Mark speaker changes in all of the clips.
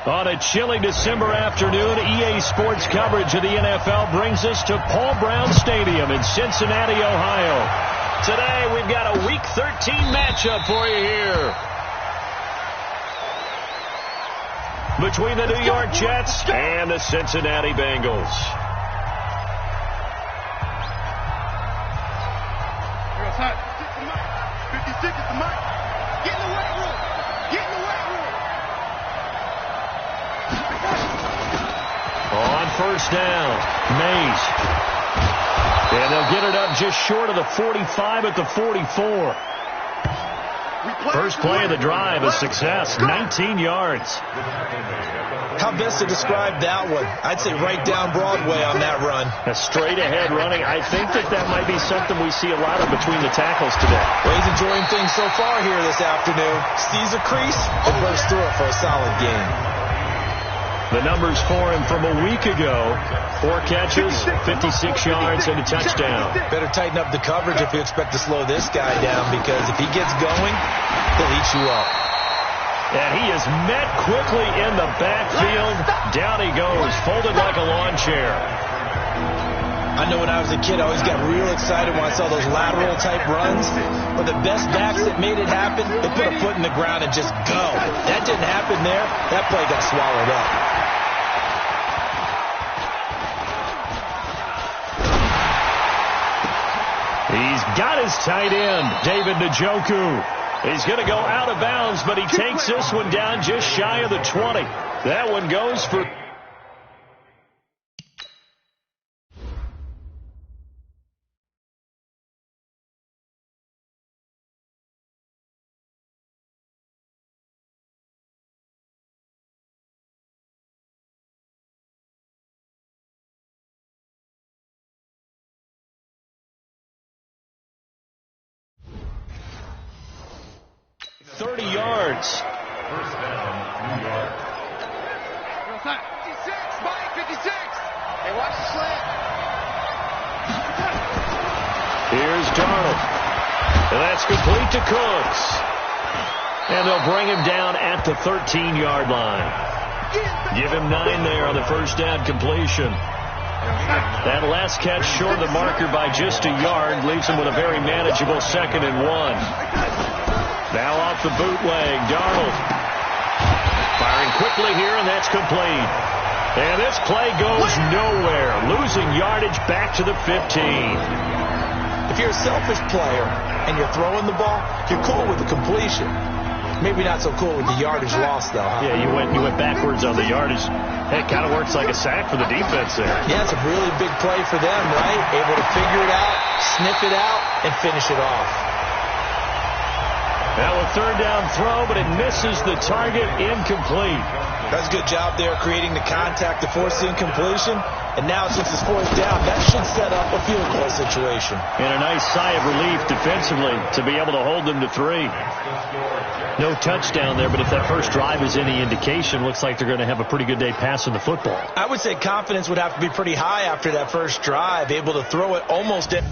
Speaker 1: On a chilly December afternoon, EA Sports coverage of the NFL brings us to Paul Brown Stadium in Cincinnati, Ohio. Today, we've got a Week 13 matchup for you here between the New York Jets and the Cincinnati Bengals. On first down, Mays. And they'll get it up just short of the 45 at the 44. First play of the drive, a success, 19 yards.
Speaker 2: How best to describe that one? I'd say right down Broadway on that run.
Speaker 1: A straight-ahead running. I think that might be something we see a lot of between the tackles today.
Speaker 2: Well, he's enjoying things so far here this afternoon. Sees a crease and bursts through it for a solid gain.
Speaker 1: The numbers for him from a week ago: 4 catches, 56 yards, and a touchdown.
Speaker 2: Better tighten up the coverage if you expect to slow this guy down, because if he gets going, he'll eat you up.
Speaker 1: And he is met quickly in the backfield. Down he goes, folded like a lawn chair.
Speaker 2: I know when I was a kid, I always got real excited when I saw those lateral-type runs. But the best backs that made it happen, they put a foot in the ground and just go. That didn't happen there. That play got swallowed up.
Speaker 1: He's got his tight end, David Njoku. He's going to go out of bounds, but he takes this one down just shy of the 20. That one goes for... yards.
Speaker 3: First down, New York.
Speaker 4: 56, Mike, 56. Hey, watch the slant.
Speaker 1: Here's Darnold. And that's complete to Cooks. And they'll bring him down at the 13-yard line. Give him 9 there on the first down completion. That last catch short of the marker by just a yard leaves him with a very manageable 2nd and 1. Now off the bootleg, Darnold. Firing quickly here, and that's complete. And this play goes nowhere. Losing yardage back to the 15.
Speaker 2: If you're a selfish player and you're throwing the ball, you're cool with the completion. Maybe not so cool with the yardage loss, though, huh?
Speaker 1: Yeah, you went backwards on the yardage. Hey, it kind of works like a sack for the defense there.
Speaker 2: Yeah, it's a really big play for them, right? Able to figure it out, sniff it out, and finish it off.
Speaker 1: Now a third down throw, but it misses the target, incomplete.
Speaker 2: That's a good job there creating the contact to force the incompletion. And now since it's 4th down, that should set up a field goal situation.
Speaker 1: And a nice sigh of relief defensively to be able to hold them to 3. No touchdown there, but if that first drive is any indication, looks like they're going to have a pretty good day passing the football.
Speaker 2: I would say confidence would have to be pretty high after that first drive, able to throw it almost at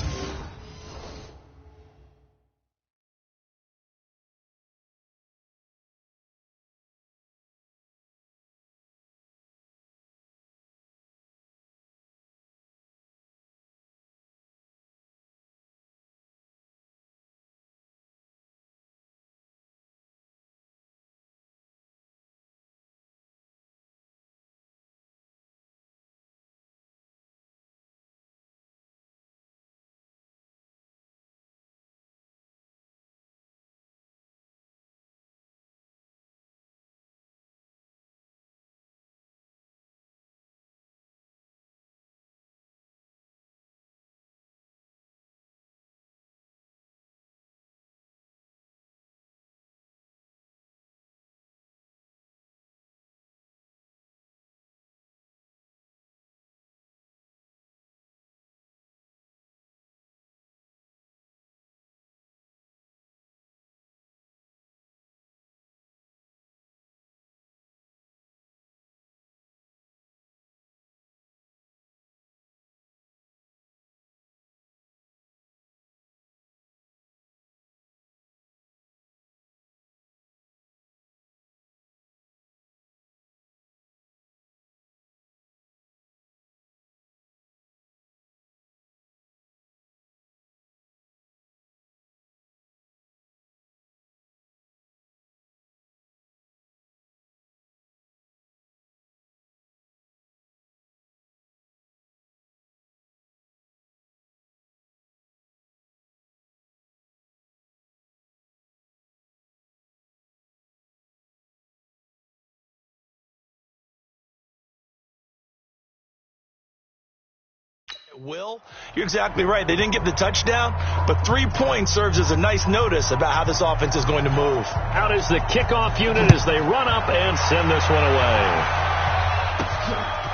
Speaker 2: Will, you're exactly right. They didn't get the touchdown, but 3 points serves as a nice notice about how this offense is going to move.
Speaker 1: Out is the kickoff unit as they run up and send this one away.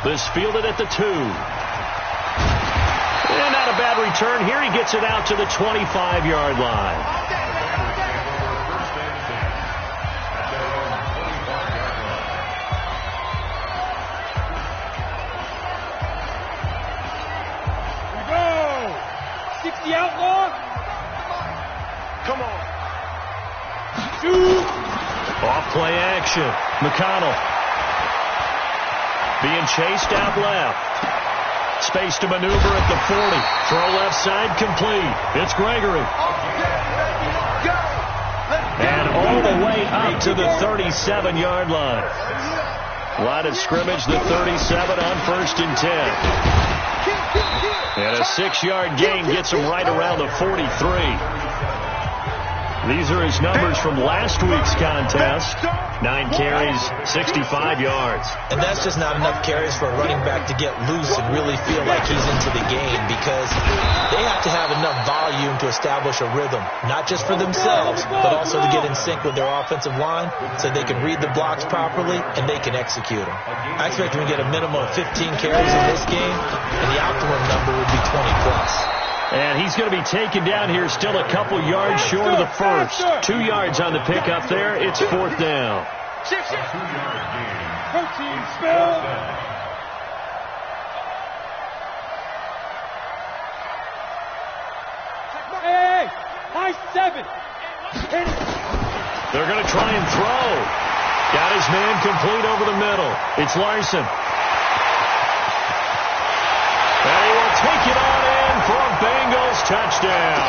Speaker 1: This fielded at the 2. And not a bad return here. He gets it out to the 25-yard line.
Speaker 5: The outlaw.
Speaker 4: Come on.
Speaker 5: Shoot.
Speaker 1: Off play action. McConnell being chased out left. Space to maneuver at the 40. Throw left side complete. It's Gregory. And all the way up to the 37-yard line. Line of scrimmage, the 37 on 1st and 10. And a 6-yard gain gets him right around the 43. These are his numbers from last week's contest. 9 carries, 65 yards.
Speaker 2: And that's just not enough carries for a running back to get loose and really feel like he's into the game, because they have to have enough volume to establish a rhythm, not just for themselves, but also to get in sync with their offensive line so they can read the blocks properly and they can execute them. I expect them to get a minimum of 15 carries in this game, and the optimum number would be 20+.
Speaker 1: And he's going to be taken down here, still a couple yards short of the first. 2 yards on the pickup there. It's 4th down.
Speaker 3: 2-yard gain.
Speaker 5: Protein spill. Hey, high 7.
Speaker 1: They're going to try and throw. Got his man complete over the middle. It's Larson. And he will take it on in for a Bengals touchdown.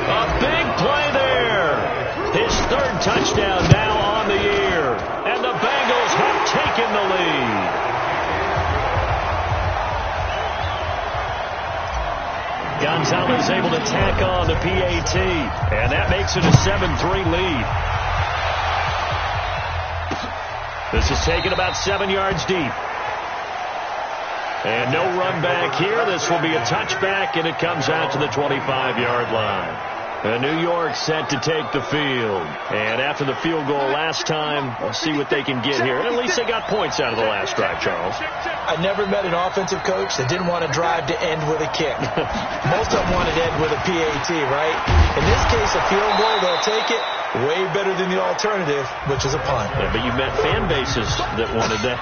Speaker 1: A big play there. His 3rd touchdown now on the year. And the Bengals have taken the lead. Gonzalez able to tack on the PAT. And that makes it a 7-3 lead. This is taken about 7 yards deep. And no run back here. This will be a touchback, and it comes out to the 25-yard line. New York set to take the field. And after the field goal last time, let's see what they can get here. And at least they got points out of the last drive, Charles.
Speaker 2: I never met an offensive coach that didn't want to drive to end with a kick. Most of them wanted to end with a PAT, right? In this case, a field goal, they'll take it. Way better than the alternative, which is a punt.
Speaker 1: Yeah, but you met fan bases that wanted that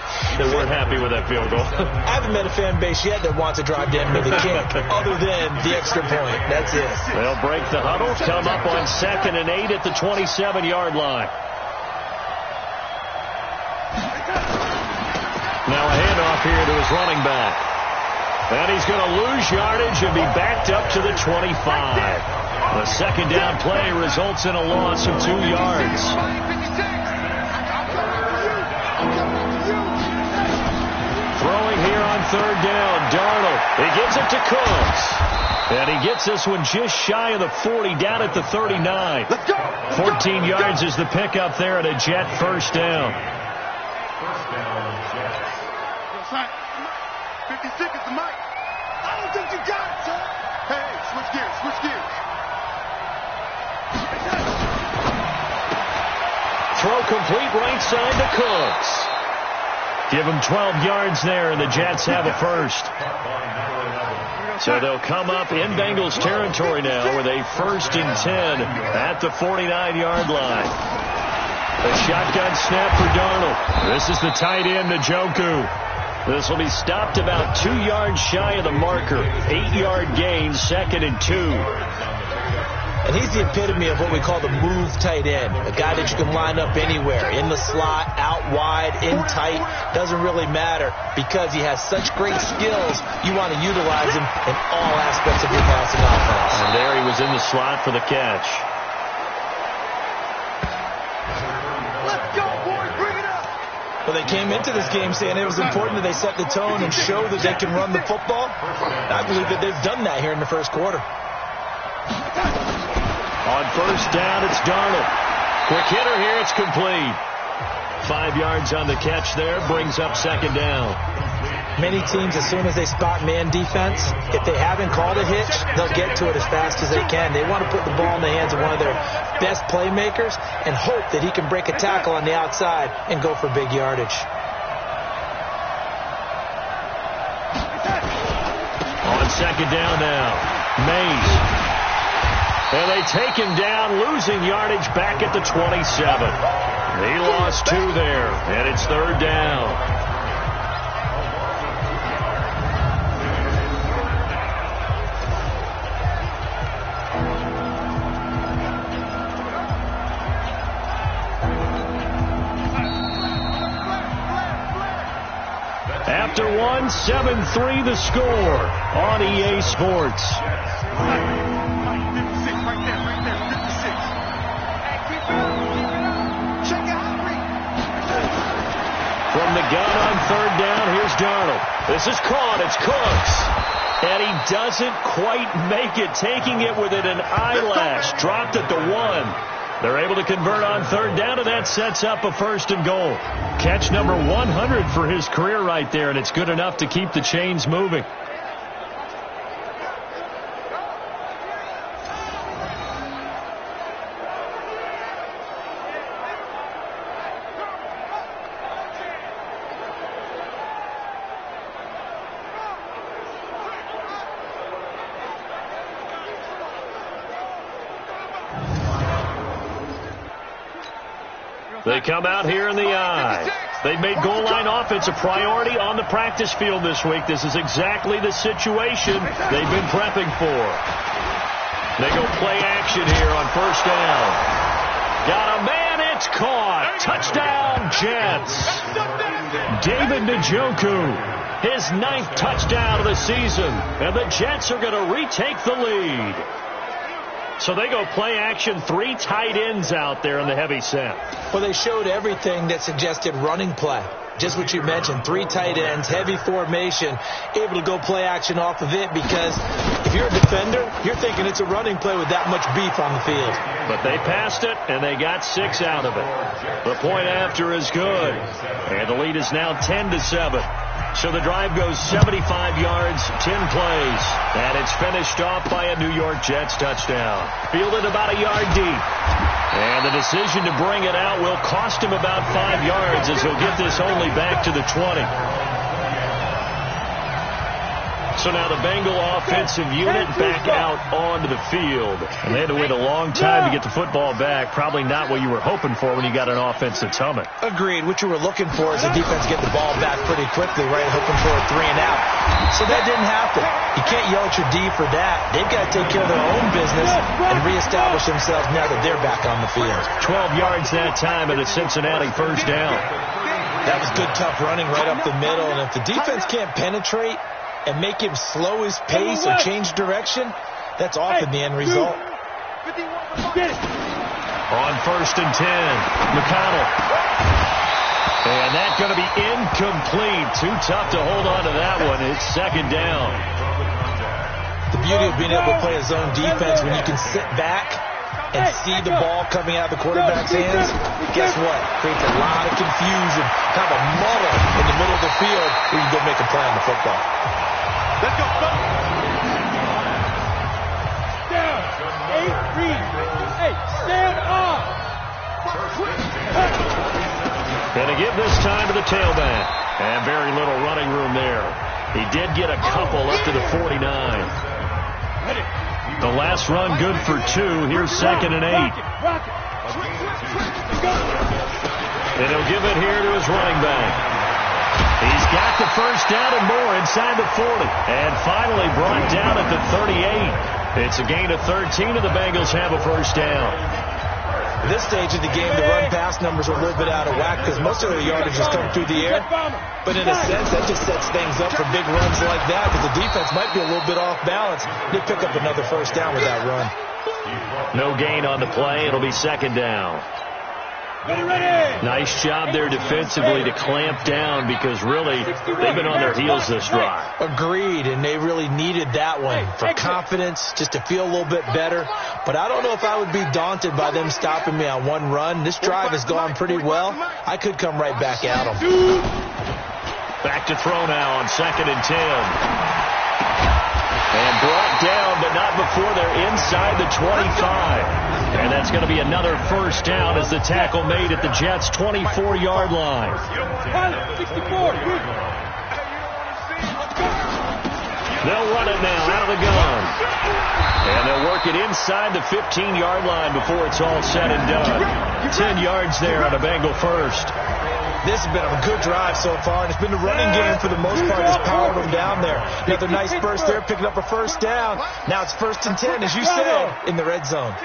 Speaker 1: weren't happy with that field goal.
Speaker 2: I haven't met a fan base yet that wants to drive to end with a kick, other than the extra point. That's it.
Speaker 1: They'll break the huddle, come up on 2nd and 8 at the 27-yard line. Now a handoff here to his running back. And he's going to lose yardage and be backed up to the 25. The 2nd down play results in a loss of 2 yards. Throwing here on 3rd down, Darnold. He gives it to Cooks. And he gets this one just shy of the 40, down at the 39. 14 yards is the pickup there at a Jet 1st down.
Speaker 4: 50 seconds to Mike. I don't think you got it, son. Hey, switch gears, switch gears.
Speaker 1: Throw complete right side to Cooks. Give him 12 yards there, and the Jets have a 1st. So they'll come up in Bengals territory now with a 1st and 10 at the 49-yard line. A shotgun snap for Darnold. This is the tight end, Njoku. This will be stopped about 2 yards shy of the marker. 8-yard gain, 2nd and 2.
Speaker 2: And he's the epitome of what we call the move tight end. A guy that you can line up anywhere, in the slot, out wide, in tight. Doesn't really matter because he has such great skills. You want to utilize him in all aspects of your passing offense.
Speaker 1: And there he was in the slot for the catch.
Speaker 4: Let's go, boys. Bring it up.
Speaker 2: Well, they came into this game saying it was important that they set the tone and show that they can run the football. I believe that they've done that here in the 1st quarter.
Speaker 1: On 1st down, it's Darnold. Quick hitter here, it's complete. 5 yards on the catch there, brings up second down.
Speaker 2: Many teams, as soon as they spot man defense, if they haven't called a hitch, they'll get to it as fast as they can. They want to put the ball in the hands of one of their best playmakers and hope that he can break a tackle on the outside and go for big yardage.
Speaker 1: On second down now, Mays. And they take him down, losing yardage back at the 27. He lost 2 there, and it's third down. After 1, 7-3 the score on EA Sports.
Speaker 4: 56, right there, 56. Check out.
Speaker 1: From the gun on third down, here's Darnold. This is caught, it's Cooks. And he doesn't quite make it, taking it within an eyelash. Dropped at the 1. They're able to convert on third down, and that sets up a first and goal. Catch number 100 for his career right there, and it's good enough to keep the chains moving. They come out here in the eye. They've made goal line offense a priority on the practice field this week. This is exactly the situation they've been prepping for. They go play action here on first down. Got a man, it's caught. Touchdown, Jets. David Njoku, his 9th touchdown of the season. And the Jets are going to retake the lead. So they go play action, 3 tight ends out there in the heavy set.
Speaker 2: Well, they showed everything that suggested running play. Just what you mentioned, 3 tight ends, heavy formation, able to go play action off of it because if you're a defender, you're thinking it's a running play with that much beef on the field.
Speaker 1: But they passed it, and they got 6 out of it. The point after is good, and the lead is now 10-7. So the drive goes 75 yards, 10 plays, and it's finished off by a New York Jets touchdown. Fielded about a yard deep. And the decision to bring it out will cost him about 5 yards as he'll get this only back to the 20. So now the Bengal offensive unit back out onto the field. And they had to wait a long time to get the football back. Probably not what you were hoping for when you got an offense that's humming.
Speaker 2: Agreed. What you were looking for is the defense get the ball back pretty quickly, right? Hoping for a 3 and out. So that didn't happen. You can't yell at your D for that. They've got to take care of their own business and reestablish themselves now that they're back on the field.
Speaker 1: 12 yards that time at a Cincinnati first down.
Speaker 2: That was good, tough running right up the middle. And if the defense can't penetrate and make him slow his pace or change direction, that's often the end result.
Speaker 1: On first and 10, McConnell. And that's going to be incomplete. Too tough to hold on to that one. It's second down.
Speaker 2: The beauty of being able to play a zone defense when you can sit back and see the ball coming out of the quarterback's hands, guess what? Creates a lot of confusion, kind of a muddle in the middle of the field where you can go make a play on the football.
Speaker 4: Let's go.
Speaker 5: Down. 8 read. Hey, stand up.
Speaker 1: Going to give this time to the tailback. And very little running room there. He did get a couple up to the 49. The last run good for 2. Here's second and 8. And he'll give it here to his running back. He's got the first down and more inside the 40. And finally brought down at the 38. It's a gain of 13, and the Bengals have a first down.
Speaker 2: At this stage of the game, the run-pass numbers are a little bit out of whack because most of their yardage has come through the air. But in a sense, that just sets things up for big runs like that because the defense might be a little bit off balance. They pick up another first down with that run.
Speaker 1: No gain on the play. It'll be second down. Nice job there defensively to clamp down because really they've been on their heels this drive.
Speaker 2: Agreed, and they really needed that one for confidence, just to feel a little bit better. But I don't know if I would be daunted by them stopping me on one run. This drive has gone pretty well. I could come right back at them.
Speaker 1: Back to throw now on 2nd and 10. And brought down, but not before they're inside the 25. And that's going to be another first down as the tackle made at the Jets' 24-yard line.
Speaker 5: 64.
Speaker 1: They'll run it now out of the gun. And they'll work it inside the 15-yard line before it's all said and done. 10 yards there on a Bengal first.
Speaker 2: This has been a good drive so far, and it's been the running game for the most part that's powered them down there. Another nice burst there, picking up a first down. Now it's 1st and 10, as you said, in the red zone.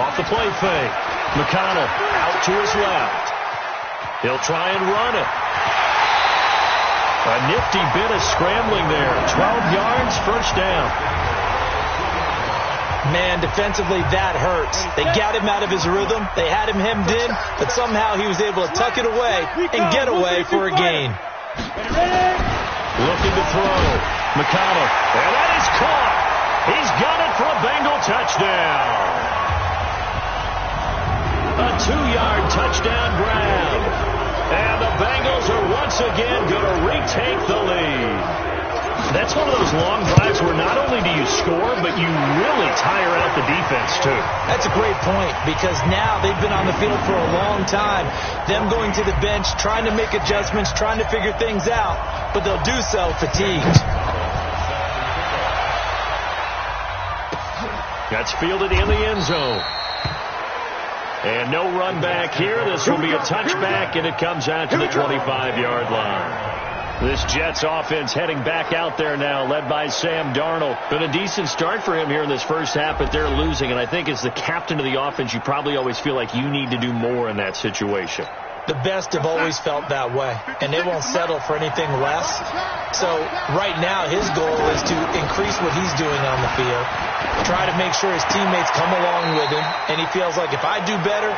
Speaker 1: Off the play fake. McConnell out to his left. He'll try and run it. A nifty bit of scrambling there. 12 yards, first down.
Speaker 2: Man, defensively, that hurts. They got him out of his rhythm. They had him hemmed in, but somehow he was able to tuck it away and get away for a gain.
Speaker 1: Looking to throw. McConnell. And that is caught. He's got it for a Bengal touchdown. A 2-yard touchdown grab. And the Bengals are once again going to retake the lead. That's one of those long drives where not only do you score, but you really tire out the defense, too.
Speaker 2: That's a great point, because now they've been on the field for a long time. Them going to the bench, trying to make adjustments, trying to figure things out, but they'll do so fatigued.
Speaker 1: That's fielded in the end zone. And no run back here. This will be a touchback, and it comes out to the 25-yard line. This Jets offense heading back out there now, led by Sam Darnold. Been a decent start for him here in this first half, but they're losing. And I think as the captain of the offense, you probably always feel like you need to do more in that situation.
Speaker 2: The best have always felt that way, and they won't settle for anything less. So right now his goal is to increase what he's doing on the field, try to make sure his teammates come along with him, and he feels like if I do better,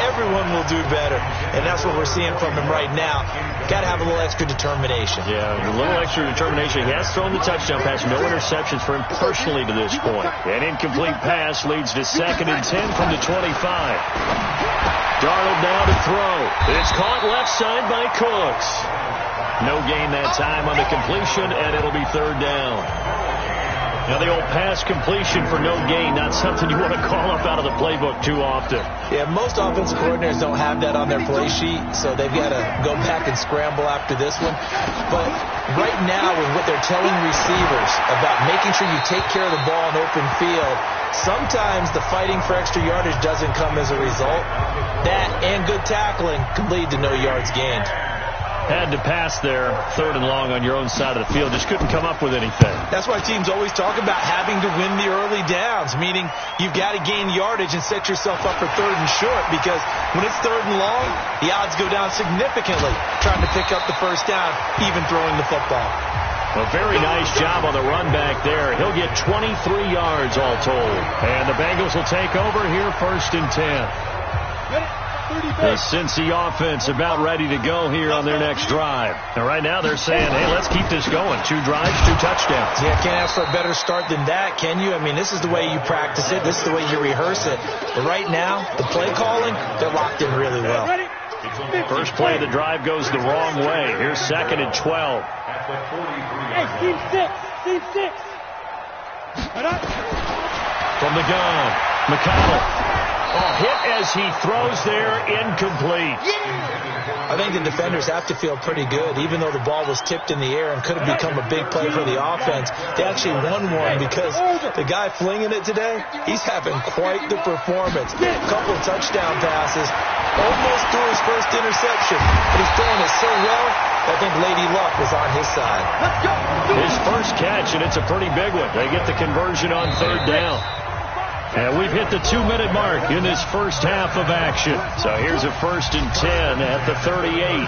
Speaker 2: everyone will do better. And that's what we're seeing from him right now. Got to have a little extra determination.
Speaker 1: Yeah, a little extra determination. He has thrown the touchdown pass. No interceptions for him personally to this point. An incomplete pass leads to 2nd and 10 from the 25. Darnold now to throw. It's caught left side by Cooks. No gain that time on the completion, and it'll be 3rd down. Now, the old pass completion for no gain, not something you want to call up out of the playbook too often.
Speaker 2: Yeah, most offensive coordinators don't have that on their play sheet, so they've got to go back and scramble after this one. But right now, with what they're telling receivers about making sure you take care of the ball in open field, sometimes the fighting for extra yardage doesn't come as a result. That and good tackling could lead to no yards gained.
Speaker 1: Had to pass there, 3rd and long on your own side of the field. Just couldn't come up with anything.
Speaker 2: That's why teams always talk about having to win the early downs, meaning you've got to gain yardage and set yourself up for 3rd and short, because when it's 3rd and long, the odds go down significantly trying to pick up the first down, even throwing the football.
Speaker 1: A very nice job on the run back there. He'll get 23 yards all told. And the Bengals will take over here 1st and 10. The Cincy offense about ready to go here on their next drive. And right now they're saying, hey, let's keep this going. 2 drives, 2 touchdowns.
Speaker 2: Yeah, can't ask for a better start than that, can you? I mean, this is the way you practice it. This is the way you rehearse it. But right now, the play calling, they're locked in really well.
Speaker 1: First play of the drive goes the wrong way. Here's 2nd and 12.
Speaker 5: Hey, team 6. Team 6.
Speaker 1: From the gun, McConnell. Hit as he throws there, incomplete.
Speaker 2: I think the defenders have to feel pretty good, even though the ball was tipped in the air and could have become a big play for the offense. They actually won one because the guy flinging it today, he's having quite the performance. A couple of touchdown passes, almost threw his first interception, but he's throwing it so well, I think Lady Luck was on his side.
Speaker 1: His first catch, and it's a pretty big one. They get the conversion on 3rd down. And we've hit the 2-minute mark in this first half of action. So here's a 1st and 10 at the 38.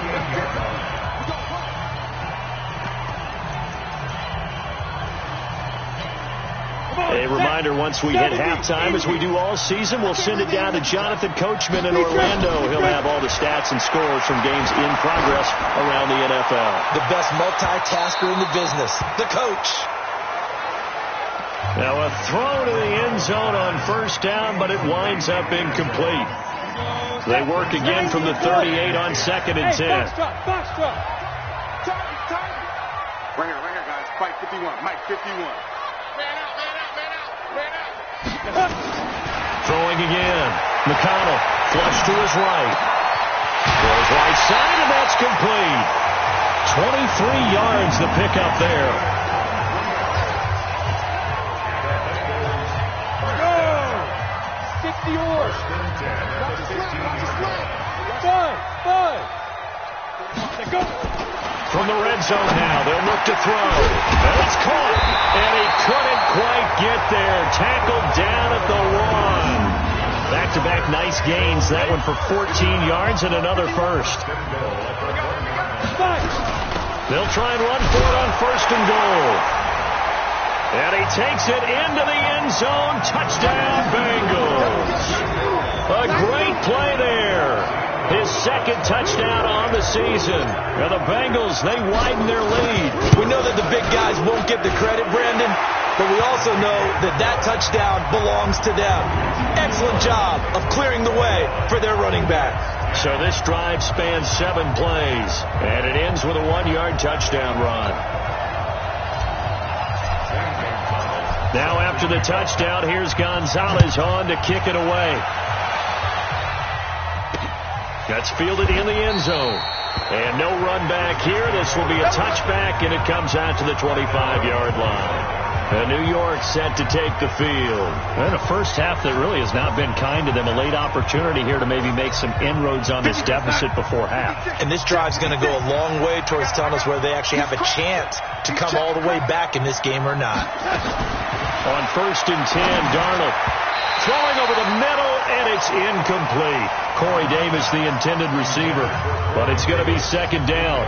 Speaker 1: A reminder, once we hit halftime, as we do all season, we'll send it down to Jonathan Coachman in Orlando. He'll have all the stats and scores from games in progress around the NFL.
Speaker 2: The best multitasker in the business, the coach.
Speaker 1: Now a throw to the end zone on first down, but it winds up incomplete. They work again from the 38 on 2nd and 10.
Speaker 5: Box drop.
Speaker 4: Right here, guys. Fight 51. Mike 51.
Speaker 1: Throwing again. McConnell, flush to his right. Throws right side, and that's complete. 23 yards the pickup there.
Speaker 5: Go! 50 yours. Five. Go.
Speaker 1: From the red zone now, they'll look to throw. And it's caught. And he couldn't quite get there. Tackled down at the 1. Back-to-back nice gains. That one for 14 yards and another first. They'll try and run for it on 1st and goal. And he takes it into the end zone. Touchdown, Bengals. A great play there. His 2nd touchdown on the season. And the Bengals, they widen their lead.
Speaker 2: We know that the big guys won't get the credit, Brandon, but we also know that that touchdown belongs to them. Excellent job of clearing the way for their running back.
Speaker 1: So this drive spans 7 plays, and it ends with a 1-yard touchdown run. Now after the touchdown, here's Gonzalez on to kick it away. That's fielded in the end zone. And no run back here. This will be a touchback, and it comes out to the 25-yard line. And New York set to take the field. And a first half that really has not been kind to them. A late opportunity here to maybe make some inroads on this deficit before half.
Speaker 2: And this drive's going to go a long way towards telling us whether they actually have a chance to come all the way back in this game or not.
Speaker 1: On 1st and 10, Darnold throwing over the middle, and it's incomplete. Corey Davis, the intended receiver, but it's going to be 2nd down.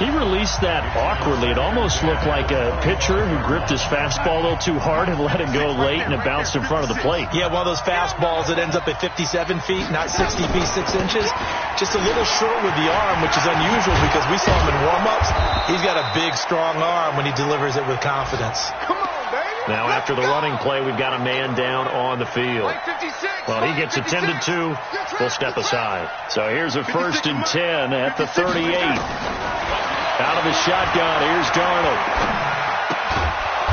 Speaker 1: He released that awkwardly. It almost looked like a pitcher who gripped his fastball a little too hard and let it go late, and it bounced in front of the plate.
Speaker 2: Yeah, one of those fastballs that ends up at 57 feet, not 60 feet, 6 inches. Just a little short with the arm, which is unusual because we saw him in warm-ups. He's got a big, strong arm when he delivers it with confidence.
Speaker 4: Come on, baby.
Speaker 1: Now, after the running play, we've got a man down on the field. Well, he gets attended to. We'll step aside. So here's a 1st and 10 at the 38. Out of the shotgun, here's Darnold.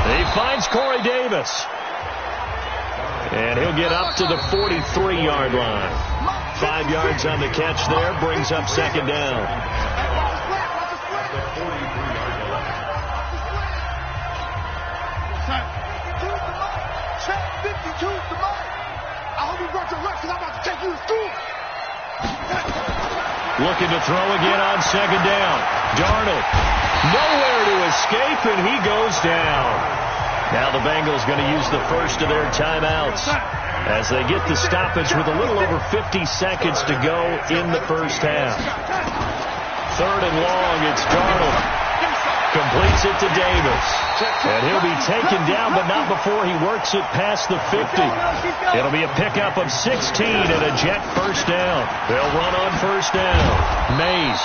Speaker 1: He finds Corey Davis. And he'll get up to the 43-yard line. 5 yards on the catch there, brings up 2nd down.
Speaker 4: I hope you brought your lunch because I'm about to take you to school.
Speaker 1: Looking to throw again on 2nd down. Darnold, nowhere to escape, and he goes down. Now the Bengals going to use the first of their timeouts as they get the stoppage with a little over 50 seconds to go in the first half. 3rd and long, it's Darnold. Completes it to Davis. And he'll be taken down, but not before he works it past the 50. It'll be a pickup of 16 and a Jet first down. They'll run on first down. Mays.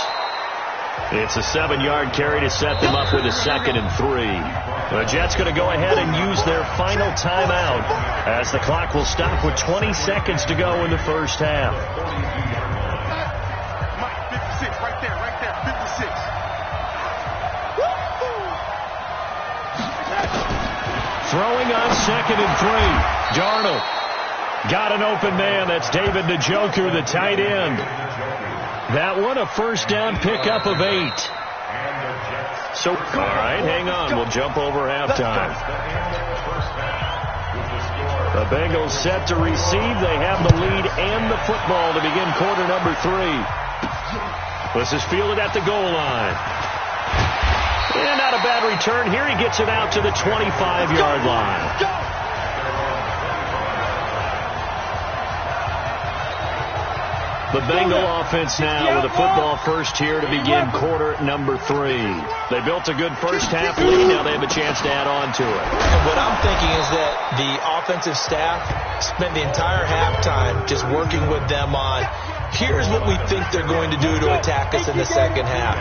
Speaker 1: It's a 7-yard carry to set them up with a 2nd and 3. The Jets going to go ahead and use their final timeout as the clock will stop with 20 seconds to go in the first half.
Speaker 4: Mike, 56, right there, 56.
Speaker 1: Throwing on 2nd and 3. Darnold got an open man. That's David Njoku, the tight end. That one a first down pickup of 8. So, all right, hang on. We'll jump over halftime. The Bengals set to receive. They have the lead and the football to begin quarter number 3. This is fielded at the goal line. And not a bad return. Here he gets it out to the 25-yard line. The Bengal offense now with a football first here to begin quarter number 3. They built a good first half lead. Now they have a chance to add on to it.
Speaker 2: And what I'm thinking is that the offensive staff spent the entire halftime just working with them on, here's what we think they're going to do to attack us in the second half.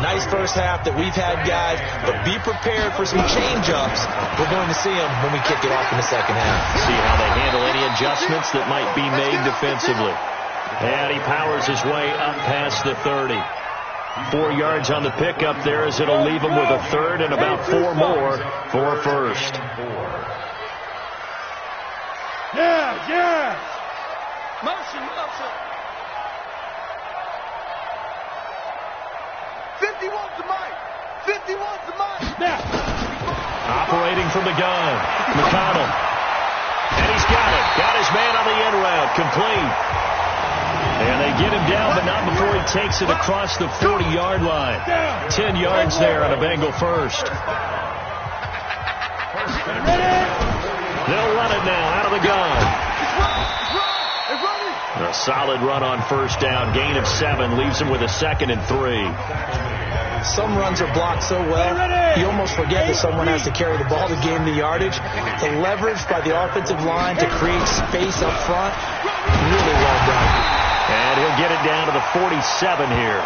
Speaker 2: Nice first half that we've had, guys, but be prepared for some change-ups. We're going to see them when we kick it off in the second half.
Speaker 1: See how they handle any adjustments that might be made defensively. And he powers his way up past the 30. 4 yards on the pickup there as it'll leave him with a third and about 4 more for a first.
Speaker 5: Yeah.
Speaker 4: Motion. 51 to Mike. 51 to Mike.
Speaker 5: Now.
Speaker 1: Operating from the gun. McConnell. And he's got it. Got his man on the end route. Complete. And they get him down, but not before he takes it across the 40-yard line. 10 yards there on a Bengal first. They'll run it now out of the gun. A solid run on first down. Gain of 7 leaves him with a 2nd and 3.
Speaker 2: Some runs are blocked so well, you almost forget that someone has to carry the ball to gain the yardage. The leverage by the offensive line to create space up front, really well done.
Speaker 1: And he'll get it down to the 47 here.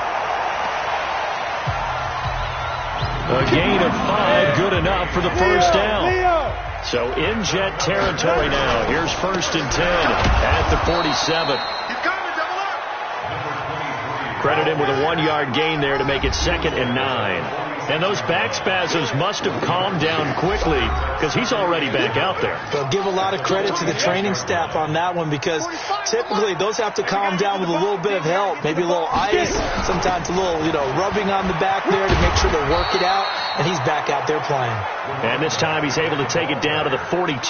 Speaker 1: A gain of 5, good enough for the first down. So in Jet territory now. Here's 1st and 10 at the 47. Credit him with a 1-yard gain there to make it 2nd and 9. And those back spasms must have calmed down quickly because he's already back out there.
Speaker 2: They'll give a lot of credit to the training staff on that one because typically those have to calm down with a little bit of help. Maybe a little ice, sometimes a little, rubbing on the back there to make sure they work it out. And he's back out there playing.
Speaker 1: And this time he's able to take it down to the 42.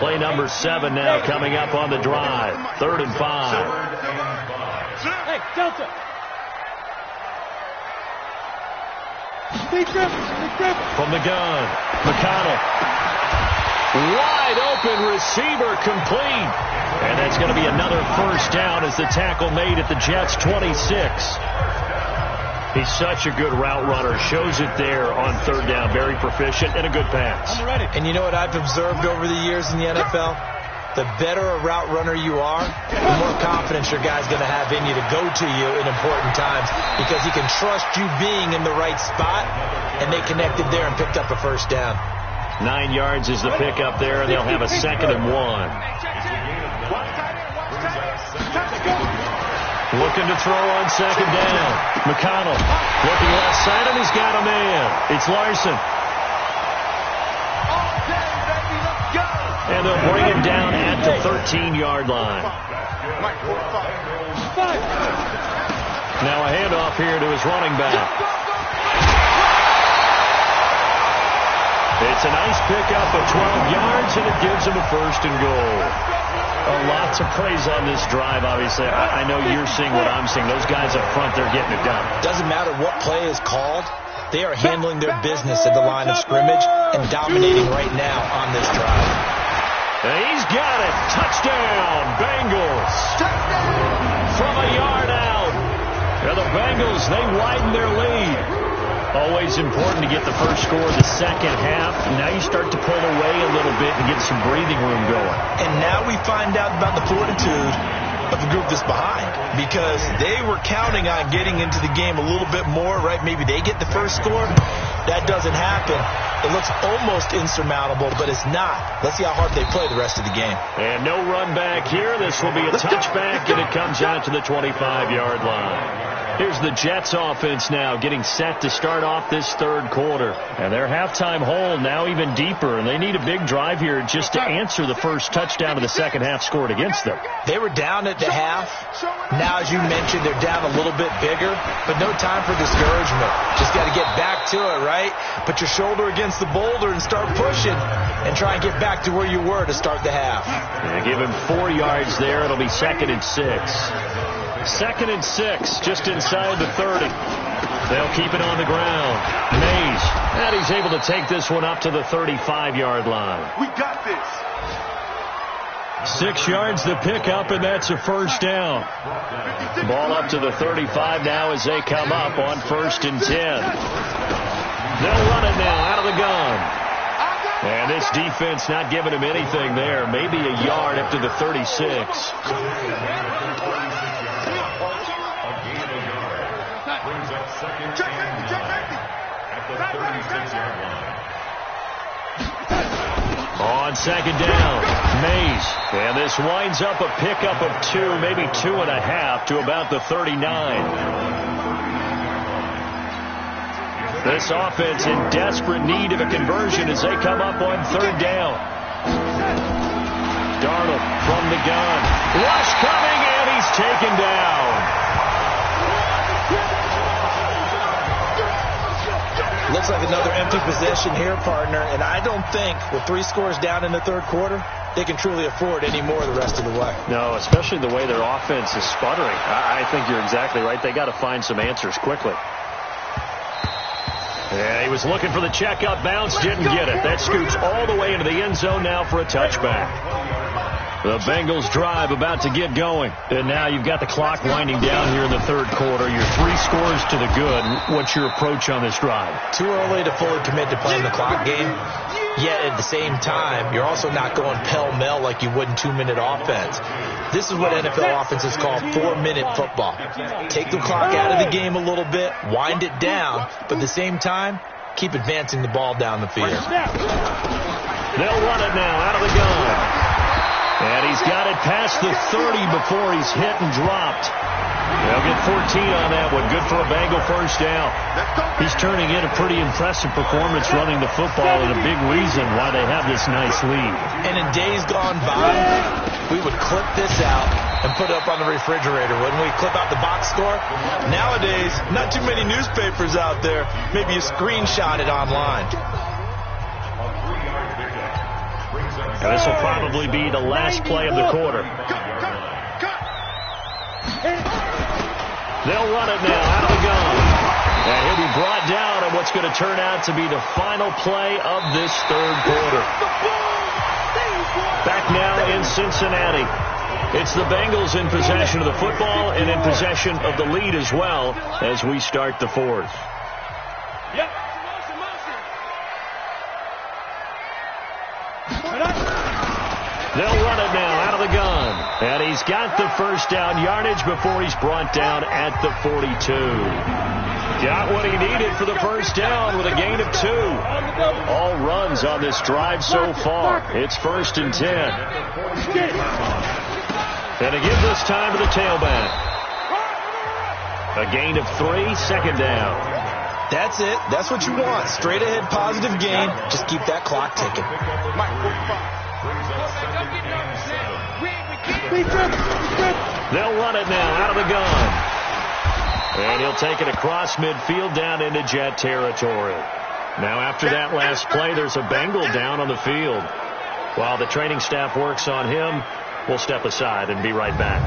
Speaker 1: Play number 7 now coming up on the drive. 3rd and 5.
Speaker 5: Hey, Delta.
Speaker 1: From the gun, McConnell. Wide open receiver complete. And that's going to be another first down as the tackle made at the Jets' 26. He's such a good route runner. Shows it there on 3rd down. Very proficient and a good pass.
Speaker 2: And you know what I've observed over the years in the NFL? The better a route runner you are, the more confidence your guy's going to have in you to go to you in important times because he can trust you being in the right spot, and they connected there and picked up a first down.
Speaker 1: 9 yards is the pickup there, and they'll have a 2nd and 1. Looking to throw on 2nd down. McConnell looking left side, and he's got a man. It's Larson. And they'll bring him down at the 13-yard line. Now a handoff here to his running back. It's a nice pickup of 12 yards, and it gives him a 1st and goal. Lots of praise on this drive, obviously. I know you're seeing what I'm seeing. Those guys up front, they're getting it done.
Speaker 2: Doesn't matter what play is called. They are handling their business at the line of scrimmage and dominating right now on this drive.
Speaker 1: And he's got it. Touchdown, Bengals. From a yard out. And the Bengals, they widen their lead. Always important to get the first score of the second half. Now you start to pull away a little bit and get some breathing room going.
Speaker 2: And now we find out about the fortitude of the group that's behind because they were counting on getting into the game a little bit more, right? Maybe they get the first score. That doesn't happen. It looks almost insurmountable, but it's not. Let's see how hard they play the rest of the game.
Speaker 1: And no run back here. This will be a touchback, and it comes out to the 25-yard line. Here's the Jets offense now getting set to start off this 3rd quarter. And their halftime hole now even deeper, and they need a big drive here just to answer the first touchdown of the second half scored against them.
Speaker 2: They were down at the half. Now, as you mentioned, they're down a little bit bigger, but no time for discouragement. Just got to get back to it, right? Put your shoulder against the boulder and start pushing and try and get back to where you were to start the half.
Speaker 1: And give him 4 yards there. It'll be 2nd and 6. 2nd and 6, just inside the 30. They'll keep it on the ground. Mays, and he's able to take this one up to the 35-yard line.
Speaker 4: We got this.
Speaker 1: 6 yards to pick up, and that's a first down. Ball up to the 35 now as they come up on 1st and 10. They'll run it now out of the gun. And this defense not giving him anything there. Maybe a yard up to the 36. On 2nd down, Mays. And this winds up a pickup of 2, maybe 2.5 to about the 39. This offense in desperate need of a conversion as they come up on 3rd down. Darnold from the gun. Rush coming, and he's taken down.
Speaker 2: Looks like another empty possession here, partner. And I don't think with 3 scores down in the 3rd quarter, they can truly afford any more the rest of the way.
Speaker 1: No, especially the way their offense is sputtering. I think you're exactly right. They got to find some answers quickly. Yeah, he was looking for the check-up bounce, didn't get it. That scoots all the way into the end zone now for a touchback. The Bengals drive about to get going. And now you've got the clock winding down here in the 3rd quarter. You're 3 scores to the good. What's your approach on this drive?
Speaker 2: Too early to fully commit to playing the clock game. Yet at the same time, you're also not going pell-mell like you would in 2-minute offense. This is what NFL offenses call 4-minute football. Take the clock out of the game a little bit, wind it down, but at the same time, keep advancing the ball down the field.
Speaker 1: They'll run it now out of the gun. And he's got it past the 30 before he's hit and dropped. They'll get 14 on that one. Good for a Bengal first down. He's turning in a pretty impressive performance running the football, and a big reason why they have this nice lead.
Speaker 2: And in days gone by, we would clip this out and put it up on the refrigerator. Wouldn't we clip out the box score? Nowadays, not too many newspapers out there. Maybe you screenshot it online.
Speaker 1: And this will probably be the last play of the quarter. They'll run it now out of the gun. And he'll be brought down on what's going to turn out to be the final play of this 3rd quarter. Back now in Cincinnati. It's the Bengals in possession of the football and in possession of the lead as well as we start the 4th.
Speaker 5: Yep.
Speaker 1: They'll run it now out of the gun. And he's got the first down yardage before he's brought down at the 42. Got what he needed for the first down with a gain of 2. All runs on this drive so far. It's 1st and 10. And to give this time to the tailback. A gain of 3, 2nd down.
Speaker 2: That's it. That's what you want. Straight ahead positive gain. Just keep that clock ticking.
Speaker 1: They'll run it now out of the gun. And he'll take it across midfield down into Jet territory. Now after that last play, there's a Bengal down on the field. While the training staff works on him, we'll step aside and be right back.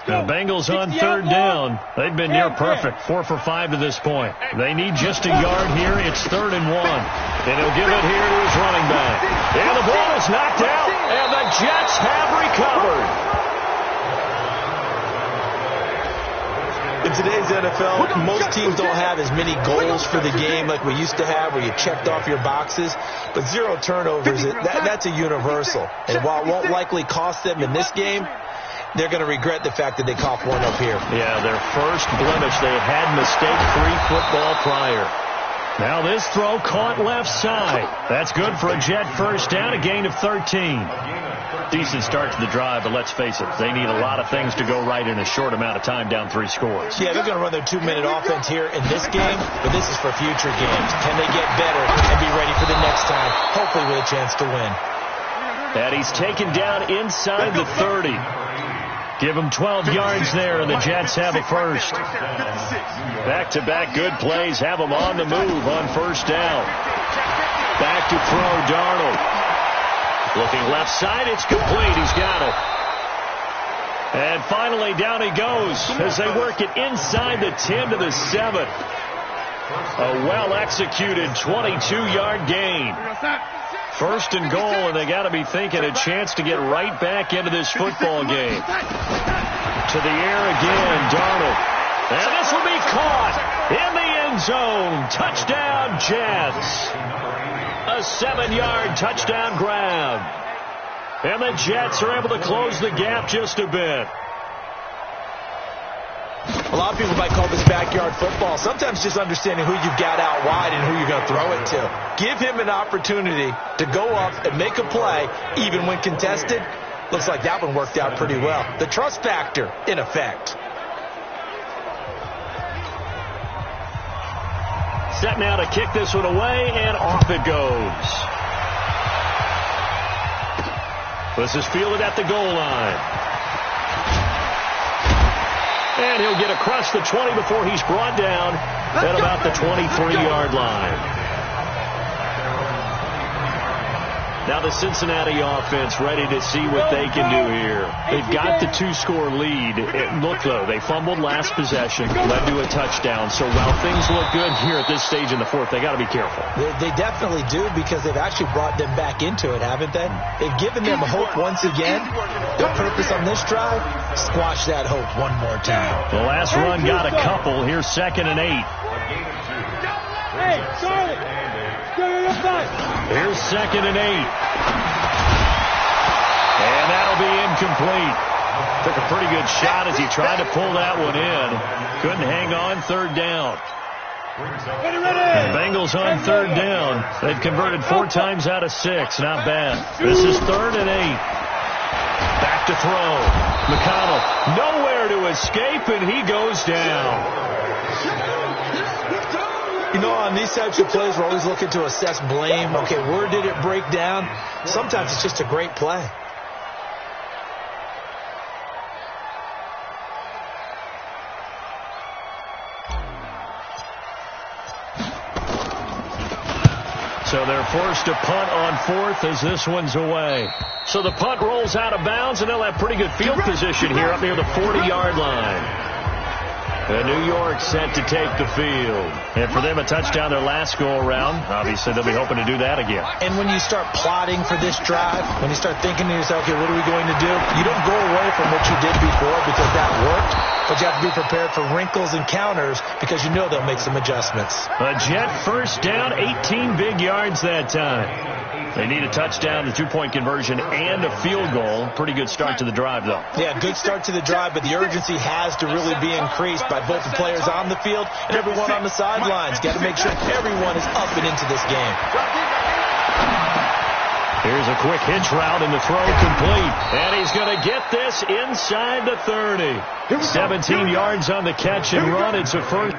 Speaker 1: The Bengals on 3rd down. They've been near perfect, 4 for 5 to this point. They need just a yard here. It's 3rd and 1. And he'll give it here to his running back. And the ball is knocked out, and the Jets have recovered.
Speaker 2: In today's NFL, most teams don't have as many goals for the game like we used to have where you checked off your boxes. But 0 turnovers, that's a universal. And while it won't likely cost them in this game, they're going to regret the fact that they coughed one up here.
Speaker 1: Yeah, their first blemish. They had mistake-free football prior. Now this throw caught left side. That's good for a Jet first down, a gain of 13. Decent start to the drive, but let's face it, they need a lot of things to go right in a short amount of time, down 3 scores.
Speaker 2: Yeah, they're going to run their 2-minute offense here in this game, but this is for future games. Can they get better and be ready for the next time, hopefully with a chance to win?
Speaker 1: And he's taken down inside the 30. Give him 12 yards there, and the Jets have a first. Back-to-back good plays have them on the move on first down. Back to throw, Darnold. Looking left side, it's complete. He's got it. And finally, down he goes as they work it inside the 10 to the 7. A well-executed 22-yard gain. First and goal, and they got to be thinking a chance to get right back into this football game. To the air again, Darnold. And this will be caught in the end zone. Touchdown, Jets. A 7-yard touchdown grab. And the Jets are able to close the gap just a bit.
Speaker 2: A lot of people might call this backyard football. Sometimes just understanding who you've got out wide and who you're going to throw it to. Give him an opportunity to go up and make a play, even when contested. Looks like that one worked out pretty well. The trust factor, in effect.
Speaker 1: Set now to kick this one away, and off it goes. This is fielded at the goal line. And he'll get across the 20 before he's brought down at about the 23-yard line. Now the Cincinnati offense ready to see what they can do here. They've got the 2-score lead. Look, though, they fumbled last possession, led to a touchdown. So while things look good here at this stage in the fourth, they got to be careful.
Speaker 2: They definitely do, because they've actually brought them back into it, haven't they? They've given them hope once again. Their purpose on this drive, squash that hope one more time.
Speaker 1: The last run got a couple. Here's 2nd and 8.
Speaker 5: Hey, Charlie!
Speaker 1: Here's 2nd and 8. And that'll be incomplete. Took a pretty good shot as he tried to pull that one in. Couldn't hang on 3rd down. Bengals on 3rd down. They've converted 4 times out of 6. Not bad. This is 3rd and 8. Back to throw. McConnell nowhere to escape, and he goes down.
Speaker 2: You know, on these types of plays, we're always looking to assess blame. Okay, where did it break down? Sometimes it's just a great play.
Speaker 1: So they're forced to punt on 4th as this one's away. So the punt rolls out of bounds, and they'll have pretty good field position here up near the 40-yard line. And New York set to take the field. And for them, a touchdown their last go-around. Obviously, they'll be hoping to do that again.
Speaker 2: And when you start plotting for this drive, when you start thinking to yourself, okay, what are we going to do? You don't go away from what you did before because that worked. But you have to be prepared for wrinkles and counters because you know they'll make some adjustments.
Speaker 1: A Jet first down, 18 big yards that time. They need a touchdown, the 2-point conversion, and a field goal. Pretty good start to the drive, though.
Speaker 2: Yeah, good start to the drive, but the urgency has to really be increased by both the players on the field and everyone on the sidelines. Got to make sure everyone is up and into this game.
Speaker 1: Here's a quick hitch route, and the throw complete. And he's going to get this inside the 30. 17 yards on the catch and run. It's a first.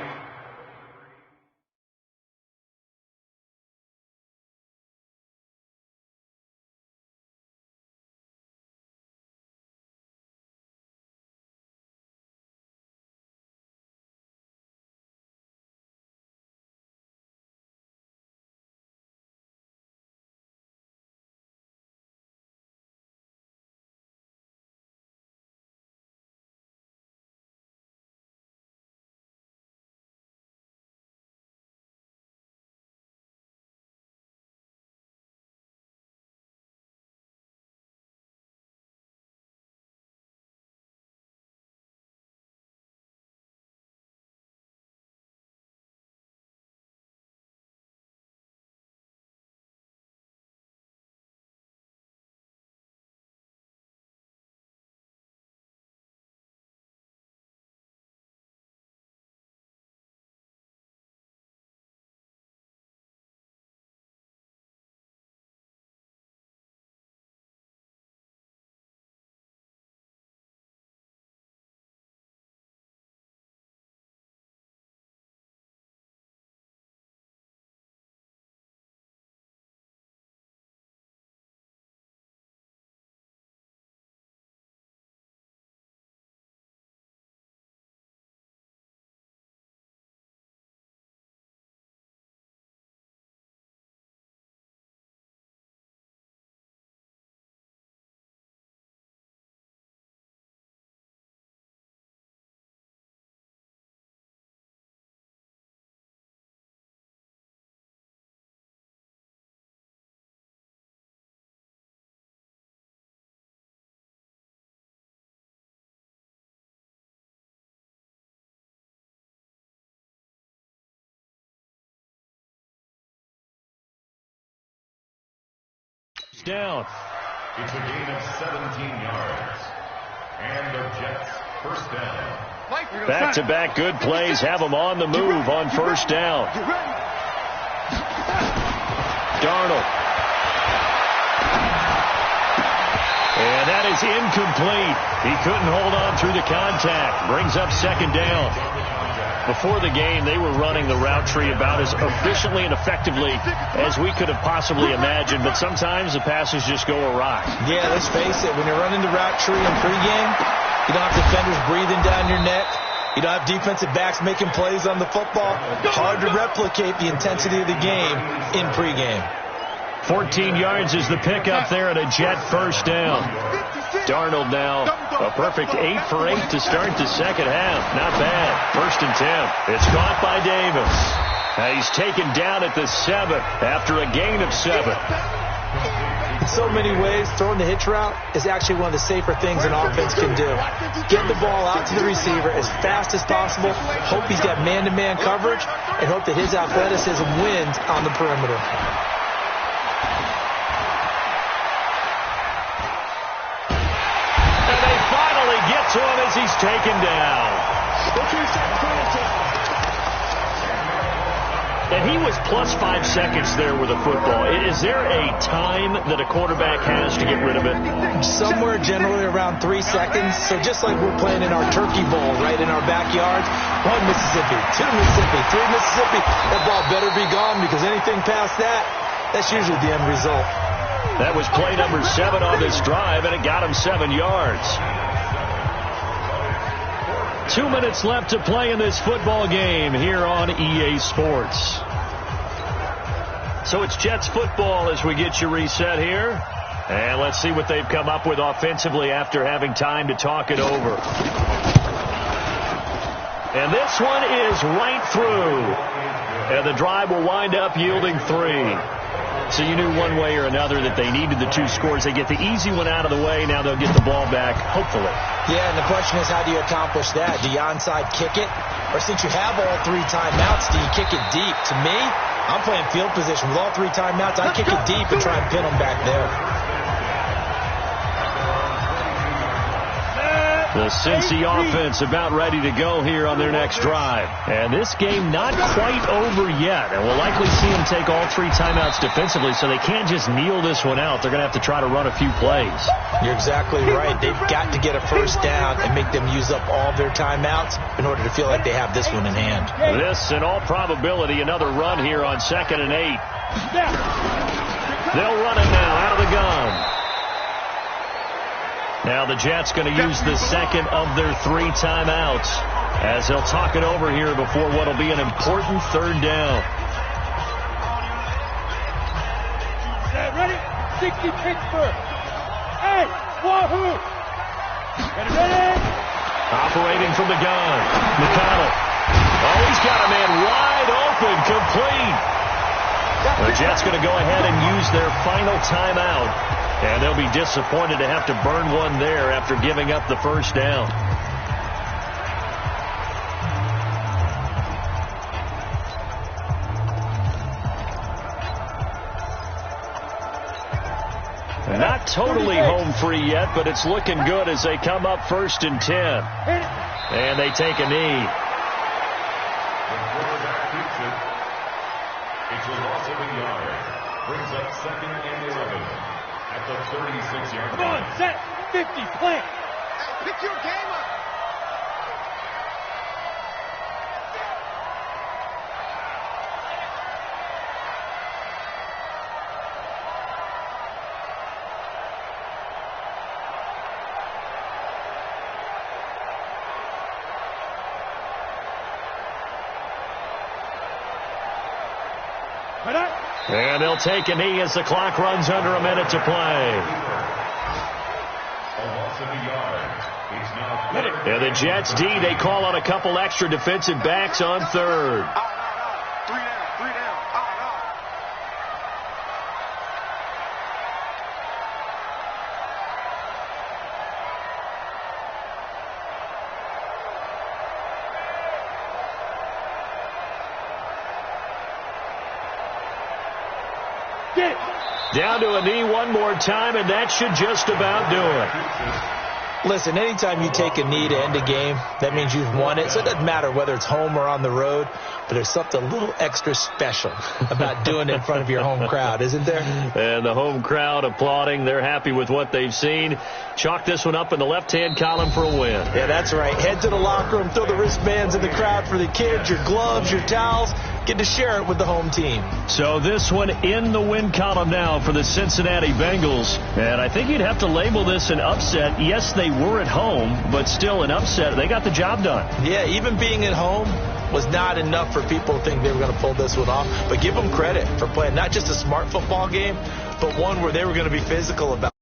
Speaker 1: down.
Speaker 3: It's a gain of 17 yards. And the Jets first down.
Speaker 1: Back-to-back good plays have them on the move on first down. Darnold. And that is incomplete. He couldn't hold on through the contact. Brings up second down. Before the game, they were running the route tree about as efficiently and effectively as we could have possibly imagined, but sometimes the passes just go awry.
Speaker 2: Yeah, let's face it. When you're running the route tree in pregame, you don't have defenders breathing down your neck. You don't have defensive backs making plays on the football. Hard to replicate the intensity of the game in pregame.
Speaker 1: 14 yards is the pickup there at a Jet first down. Darnold now a perfect 8 for 8 to start the second half. Not bad. First and 10. It's caught by Davis. He's taken down at the 7 after a gain of 7.
Speaker 2: In so many ways, throwing the hitch route is actually one of the safer things an offense can do. Get the ball out to the receiver as fast as possible, hope he's got man-to-man coverage, and hope that his athleticism wins on the perimeter.
Speaker 1: And they finally get to him as he's taken down. And he was plus 5 seconds there with a football. Is there a time that a quarterback has to get rid of it?
Speaker 2: Somewhere generally around 3 seconds. So just like we're playing in our turkey bowl right in our backyards, 1 Mississippi, 2 Mississippi, 3 Mississippi, that ball better be gone because anything past that, that's usually the end result.
Speaker 1: That was play number 7 on this drive, and it got him 7 yards. 2 minutes left to play in this football game here on EA Sports. So it's Jets football as we get you reset here. And let's see what they've come up with offensively after having time to talk it over. And this one is right through. And the drive will wind up yielding 3. So you knew one way or another that they needed the 2 scores. They get the easy one out of the way. Now they'll get the ball back, hopefully.
Speaker 2: Yeah, and the question is, how do you accomplish that? Do you onside kick it? Or since you have all 3 timeouts, do you kick it deep? To me, I'm playing field position. With all 3 timeouts, I kick it deep and try and pin them back there.
Speaker 1: The Cincy offense about ready to go here on their next drive. And this game not quite over yet. And we'll likely see them take all 3 timeouts defensively, so they can't just kneel this one out. They're going to have to try to run a few plays.
Speaker 2: You're exactly right. They've got to get a first down and make them use up all their timeouts in order to feel like they have this one in hand.
Speaker 1: This, in all probability, another run here on 2nd and 8. They'll run it now out of the gun. Now the Jets going to use the second of their 3 timeouts as they'll talk it over here before what will be an important 3rd down.
Speaker 5: Ready? 60 Pittsburgh. Hey, Wahoo! Ready?
Speaker 1: Operating from the gun. McConnell. Oh, he's got a man wide open, complete. The Jets going to go ahead and use their final timeout. And they'll be disappointed to have to burn one there after giving up the first down. Not totally home free yet, but it's looking good as they come up 1st and 10. And they take a knee.
Speaker 3: The quarterback keeps it. It's a loss of a yard. Brings up 2nd and 11. At the 36-yard line.
Speaker 5: Come on, set, 50, plant.
Speaker 4: Pick your game up.
Speaker 1: And they'll take a knee as the clock runs under a minute to play.
Speaker 3: A loss of a yard. It's now
Speaker 1: And the Jets D, they call on a couple extra defensive backs on 3rd.
Speaker 4: 3 down.
Speaker 5: Get
Speaker 1: Down to a knee one more time, and that should just about do it.
Speaker 2: Listen, anytime you take a knee to end a game, that means you've won it. So it doesn't matter whether it's home or on the road, but there's something a little extra special about doing it in front of your home crowd, isn't there?
Speaker 1: And the home crowd applauding. They're happy with what they've seen. Chalk this one up in the left-hand column for a win.
Speaker 2: Yeah, that's right. Head to the locker room, throw the wristbands in the crowd for the kids, your gloves, your towels. Get to share it with the home team.
Speaker 1: So this one in the win column now for the Cincinnati Bengals. And I think you'd have to label this an upset. Yes, they were at home, but still an upset. They got the job done.
Speaker 2: Yeah, even being at home was not enough for people to think they were going to pull this one off. But give them credit for playing not just a smart football game, but one where they were going to be physical about it.